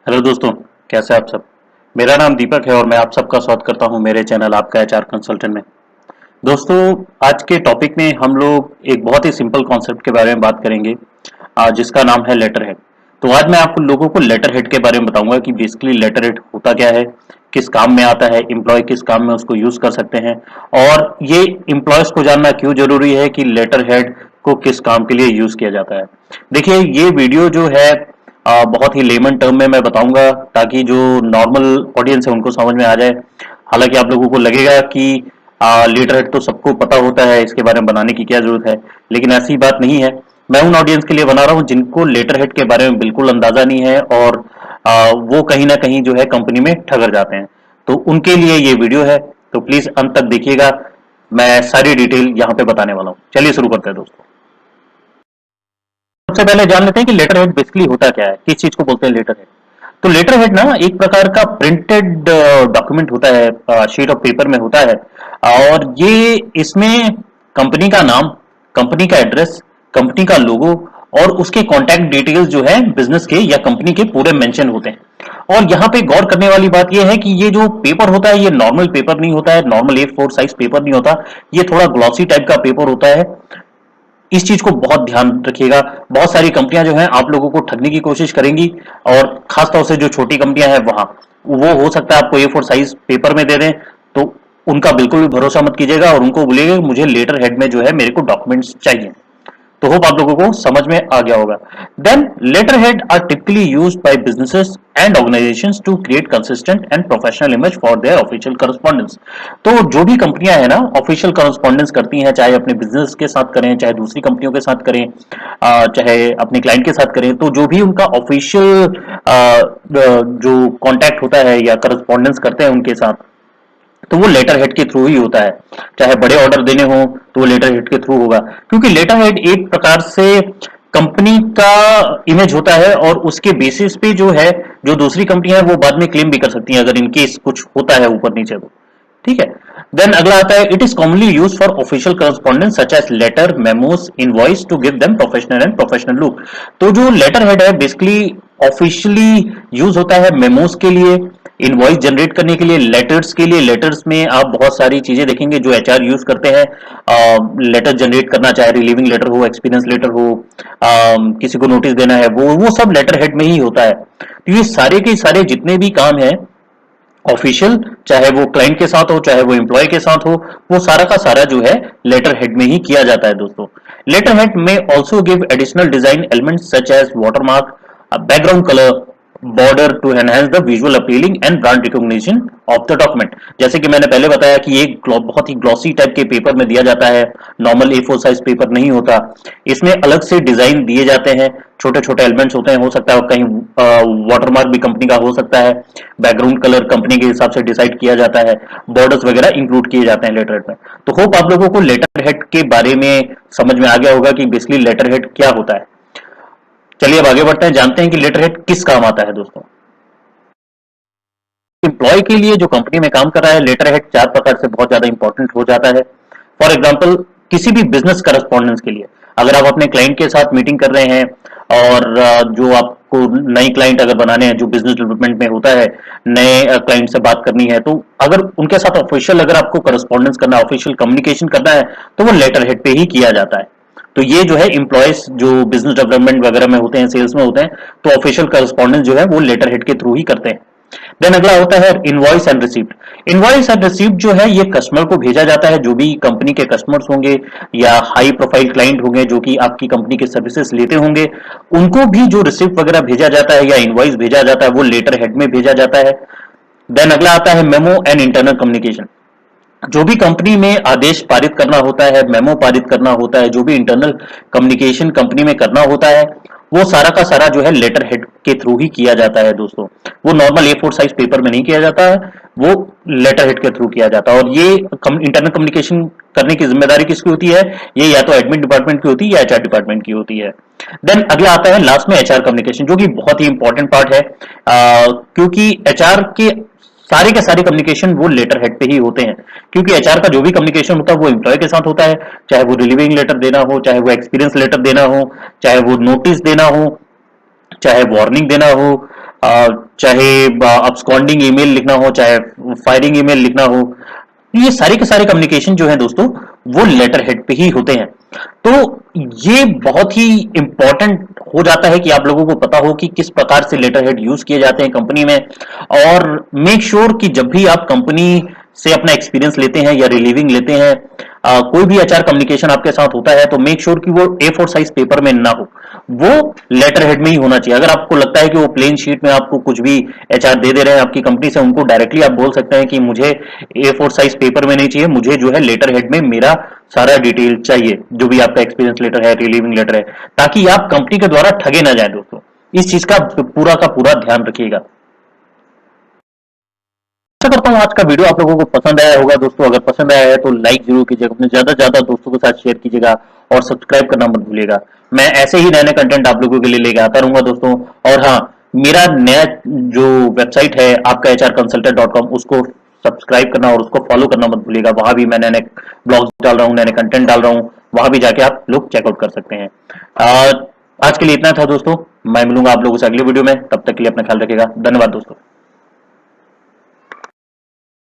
Hello दोस्तों, कैसे आप सब। मेरा नाम दीपक है और मैं आप सबका स्वागत करता हूं मेरे चैनल आपका एचआर कंसल्टेंट में। दोस्तों, आज के टॉपिक में हम लोग एक बहुत ही सिंपल कॉन्सेप्ट के बारे में बात करेंगे, जिसका नाम है लेटर हेड। तो आज मैं आप लोगों को लेटर हेड के बारे में बताऊंगा कि बेसिकली लेटर हेड होता क्या है, किस काम में आता है, एम्प्लॉय किस काम में उसको यूज कर सकते हैं, और ये एम्प्लॉयज को जानना क्यों जरूरी है कि लेटर हेड को किस काम के लिए यूज किया जाता है। देखिए, ये वीडियो जो है बहुत ही लेमन टर्म में मैं बताऊंगा, ताकि जो नॉर्मल ऑडियंस है उनको समझ में आ जाए। हालांकि आप लोगों को लगेगा कि लेटर हेड तो सबको पता होता है, इसके बारे में बनाने की क्या जरूरत है, लेकिन ऐसी बात नहीं है। मैं उन ऑडियंस के लिए बना रहा हूं जिनको लेटर हेड के बारे में बिल्कुल अंदाजा नहीं है, और वो कहीं ना कहीं जो है कंपनी में ठगर जाते हैं। तो उनके लिए ये वीडियो है, तो प्लीज अंत तक देखिएगा। मैं सारी डिटेल यहाँ पे बताने वाला हूँ। चलिए शुरू करते हैं दोस्तों। सबसे पहले जान लेते हैं कि लेटर हेड बेसिकली होता क्या है, किस चीज को बोलते हैं लेटर हेड। तो लेटर हेड ना एक प्रकार का प्रिंटेड डॉक्यूमेंट होता है, शीट ऑफ पेपर में होता है। और ये इसमें कंपनी का नाम, कंपनी का एड्रेस, कंपनी का लोगो और उसके कॉन्टैक्ट डिटेल्स जो है बिजनेस के या कंपनी के पूरे मेंशन होते हैं। और यहाँ पे गौर करने वाली बात यह है कि ये जो पेपर होता है ये नॉर्मल पेपर नहीं होता है, नॉर्मल A4 साइज पेपर नहीं होता। ये थोड़ा ग्लॉसी टाइप का पेपर होता है। इस चीज को बहुत ध्यान रखिएगा। बहुत सारी कंपनियां जो हैं आप लोगों को ठगने की कोशिश करेंगी, और खासतौर से जो छोटी कंपनियां हैं वहां वो हो सकता है आपको A4 साइज पेपर में दे दें। तो उनका बिल्कुल भी भरोसा मत कीजिएगा और उनको बोलिएगा मुझे लेटर हेड में जो है मेरे को डॉक्यूमेंट्स चाहिए। तो होप आप लोगों को समझ में आ गया होगा। Then letter head are typically used by businesses and organisations to create consistent and professional image for their official correspondence. तो जो भी कंपनियां हैं ना ऑफिशियल करस्पॉन्डेंस करती हैं, चाहे अपने बिजनेस के साथ करें, चाहे दूसरी कंपनियों के साथ करें, चाहे अपने क्लाइंट के साथ करें, तो जो भी उनका ऑफिशियल जो कॉन्टैक्ट होता है या करस्पॉन्डेंस करते हैं उनके साथ, तो वो लेटर हेड के थ्रू ही होता है। चाहे बड़े ऑर्डर देने हो तो वो लेटर हेड के थ्रू होगा, क्योंकि लेटर हेड एक प्रकार से कंपनी का इमेज होता है, और उसके बेसिस पे जो है जो दूसरी कंपनी है वो बाद में क्लेम भी कर सकती है अगर इनकेस कुछ होता है ऊपर नीचे तो। ठीक है। देन अगला आता है, it is commonly use for official correspondence such as letter, memos, invoice to give them professional and professional look. तो जो लेटर हेड है बेसिकली ऑफिशियली यूज होता है मेमोस के लिए, इनवॉइस जनरेट करने के लिए, लेटर्स के लिए। लेटर्स में आप बहुत सारी चीजें देखेंगे जो एचआर यूज करते हैं। लेटर जनरेट करना, चाहे रिलीविंग लेटर हो, एक्सपीरियंस लेटर हो, किसी को नोटिस देना है, वो सब लेटर हेड में ही होता है। तो ये सारे के सारे जितने भी काम है ऑफिशियल, चाहे वो क्लाइंट के साथ हो चाहे वो एम्प्लॉय के साथ हो, वो सारा का सारा जो है लेटर हेड में ही किया जाता है दोस्तों। लेटर हेड में also give additional design elements such as watermark, background colour, border to enhance the visual appealing and brand recognition of the document. जैसे कि मैंने पहले बताया कि ये बहुत ही ग्लॉसी टाइप के पेपर में दिया जाता है, नॉर्मल A4 साइज पेपर नहीं होता। इसमें अलग से डिजाइन दिए जाते हैं, छोटे छोटे एलिमेंट्स होते हैं, हो सकता है कहीं वाटरमार्क भी कंपनी का हो सकता है, बैकग्राउंड कलर कंपनी के हिसाब से डिसाइड किया जाता है, बॉर्डर्स वगैरह इंक्लूड किए जाते हैं लेटर हेड में। तो होप आप लोगों को लेटर हेड के बारे में समझ में आ गया होगा कि बेसिकली लेटर हेड क्या होता है। चलिए अब आगे बढ़ते हैं, जानते हैं कि लेटर हेड किस काम आता है दोस्तों। एम्प्लॉय के लिए जो कंपनी में काम कर रहा है, लेटर हेड चार प्रकार से बहुत ज्यादा इंपॉर्टेंट हो जाता है। फॉर एग्जाम्पल, किसी भी बिजनेस करस्पॉन्डेंस के लिए, अगर आप अपने क्लाइंट के साथ मीटिंग कर रहे हैं, और जो आपको नई क्लाइंट अगर बनाने हैं, जो बिजनेस डेवलपमेंट में होता है, नए क्लाइंट से बात करनी है, तो अगर उनके साथ ऑफिशियल अगर आपको करस्पॉन्डेंस करना है, ऑफिशियल कम्युनिकेशन करना है, तो वो लेटर हेड पे ही किया जाता है। तो ये जो है एम्प्लॉयज जो बिजनेस डेवलपमेंट वगैरह में होते हैं, सेल्स में होते हैं, तो ऑफिशियल करस्पॉन्डेंस जो है वो लेटर हेड के थ्रू ही करते हैं। देन अगला होता है invoice and receipt. Invoice and receipt जो है ये कस्टमर को भेजा जाता है, जो भी कंपनी के कस्टमर्स होंगे या हाई प्रोफाइल क्लाइंट होंगे जो कि आपकी कंपनी के सर्विसेज लेते होंगे, उनको भी जो रिसिप्ट वगैरह भेजा जाता है या इनवॉइस भेजा जाता है वो लेटर हेड में भेजा जाता है। देन अगला आता है मेमो एंड इंटरनल कम्युनिकेशन। जो भी कंपनी में आदेश पारित करना होता है, मेमो पारित करना होता है, जो भी इंटरनल कम्युनिकेशन कंपनी में करना होता है, वो सारा का सारा जो है लेटर हेड के थ्रू ही किया जाता है दोस्तों। वो नॉर्मल A4 साइज पेपर में नहीं किया जाता है, वो लेटर हेड के थ्रू किया जाता है। और ये इंटरनल कम्युनिकेशन करने की जिम्मेदारी किसकी होती है? ये या तो एडमिन डिपार्टमेंट की होती है या एचआर डिपार्टमेंट की होती है। देन अगला आता है लास्ट में एचआर कम्युनिकेशन, जो कि बहुत ही इंपॉर्टेंट पार्ट है, क्योंकि एचआर के सारे के सारे कम्युनिकेशन वो लेटर हेड पे ही होते हैं। क्योंकि एचआर का जो भी कम्युनिकेशन होता है वो एम्प्लॉय के साथ होता है, चाहे वो रिलीविंग लेटर देना हो, चाहे वो एक्सपीरियंस लेटर देना हो, चाहे वो नोटिस देना हो, चाहे वार्निंग देना हो, चाहे अब्सकॉन्डिंग ईमेल लिखना हो, चाहे फायरिंग ईमेल लिखना हो, ये सारे के सारे कम्युनिकेशन जो है दोस्तों वो लेटर हेड पे ही होते हैं। तो ये बहुत ही इंपॉर्टेंट हो जाता है कि आप लोगों को पता हो कि किस प्रकार से लेटर हेड यूज किए जाते हैं कंपनी में। और मेक श्योर कि जब भी आप कंपनी से अपना एक्सपीरियंस लेते हैं या रिलीविंग लेते हैं, कोई भी एचआर कम्युनिकेशन आपके साथ होता है तो मेक श्योर कि वो A4 साइज पेपर में ना हो, वो लेटर हेड में ही होना चाहिए। अगर आपको लगता है कि वो प्लेन शीट में आपको कुछ भी एचआर दे रहे हैं आपकी कंपनी से, उनको डायरेक्टली आप बोल सकते हैं कि मुझे A4 साइज पेपर में नहीं चाहिए, मुझे जो है लेटर हेड में मेरा सारा डिटेल चाहिए, जो भी आपका एक्सपीरियंस लेटर है, रिलीविंग लेटर है, ताकि आप कंपनी के द्वारा ठगे ना जाए दोस्तों। इस चीज का पूरा ध्यान रखिएगा। आशा करता हूँ आज का वीडियो आप लोगों को पसंद आया होगा दोस्तों। अगर पसंद आया है तो लाइक जरूर कीजिएगा, अपने ज्यादा से ज्यादा दोस्तों के साथ शेयर कीजिएगा और सब्सक्राइब करना मत भूलिएगा। मैं ऐसे ही नए नए कंटेंट आप लोगों के लिए लेके आता रहूंगा दोस्तों। और हाँ, मेरा नया जो वेबसाइट है आपका hrconsultant.com, उसको सब्सक्राइब करना और उसको फॉलो करना मत भूलिएगा। वहां भी मैं नए नए ब्लॉग्स डाल रहा हूँ, नए नए कंटेंट डाल रहा हूँ, वहां भी जाके आप लोग चेकआउट कर सकते हैं। आज के लिए इतना था दोस्तों। मैं मिलूंगा आप लोगों से अगले वीडियो में, तब तक के लिए अपना ख्याल रखिएगा। धन्यवाद दोस्तों।